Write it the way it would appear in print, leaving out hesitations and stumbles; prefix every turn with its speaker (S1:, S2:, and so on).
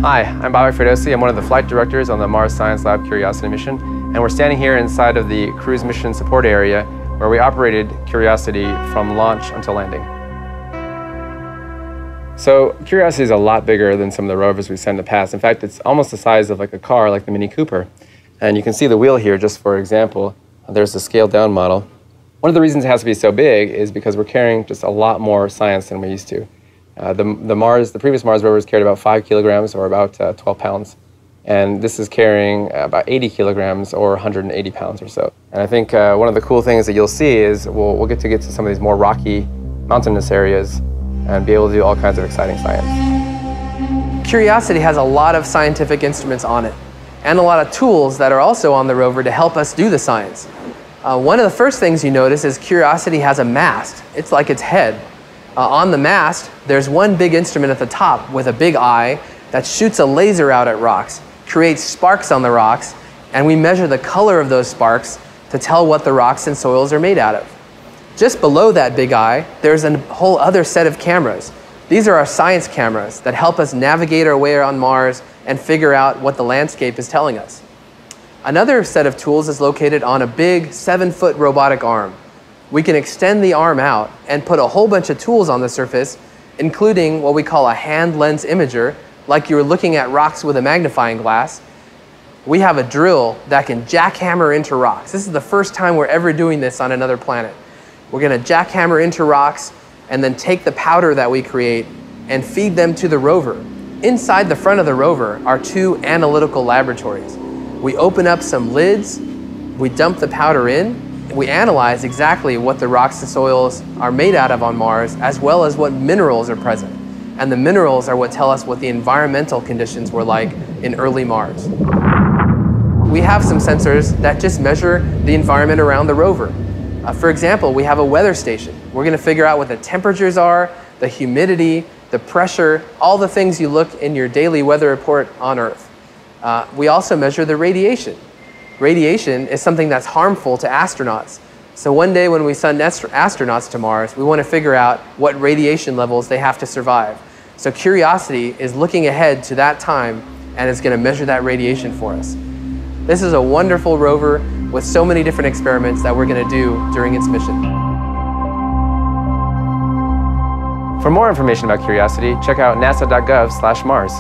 S1: Hi, I'm Bobby Fredosi. I'm one of the flight directors on the Mars Science Lab Curiosity mission, and we're standing here inside of the cruise mission support area where we operated Curiosity from launch until landing. So Curiosity is a lot bigger than some of the rovers we've sent in the past. In fact, it's almost the size of like a car, like the Mini Cooper. And you can see the wheel here, just for example. There's the scaled down model. One of the reasons it has to be so big is because we're carrying just a lot more science than we used to. The previous Mars rovers carried about 5 kilograms or about 12 pounds. And this is carrying about 80 kilograms or 180 pounds or so. And I think one of the cool things that you'll see is we'll get to some of these more rocky, mountainous areas and be able to do all kinds of exciting science.
S2: Curiosity has a lot of scientific instruments on it and a lot of tools that are also on the rover to help us do the science. One of the first things you notice is Curiosity has a mast. It's like its head. On the mast, there's one big instrument at the top with a big eye that shoots a laser out at rocks, creates sparks on the rocks, and we measure the color of those sparks to tell what the rocks and soils are made out of. Just below that big eye, there's a whole other set of cameras. These are our science cameras that help us navigate our way around Mars and figure out what the landscape is telling us. Another set of tools is located on a big 7-foot robotic arm. We can extend the arm out and put a whole bunch of tools on the surface, including what we call a hand lens imager, like you're looking at rocks with a magnifying glass. We have a drill that can jackhammer into rocks. This is the first time we're ever doing this on another planet. We're going to jackhammer into rocks and then take the powder that we create and feed them to the rover. Inside the front of the rover are 2 analytical laboratories. We open up some lids, we dump the powder in, we analyze exactly what the rocks and soils are made out of on Mars, as well as what minerals are present. And the minerals are what tell us what the environmental conditions were like in early Mars. We have some sensors that just measure the environment around the rover. For example, we have a weather station. We're going to figure out what the temperatures are, the humidity, the pressure, all the things you look in your daily weather report on Earth. We also measure the radiation. Radiation is something that's harmful to astronauts. So one day when we send astronauts to Mars, we want to figure out what radiation levels they have to survive. So Curiosity is looking ahead to that time and is going to measure that radiation for us. This is a wonderful rover with so many different experiments that we're going to do during its mission.
S1: For more information about Curiosity, check out nasa.gov/Mars.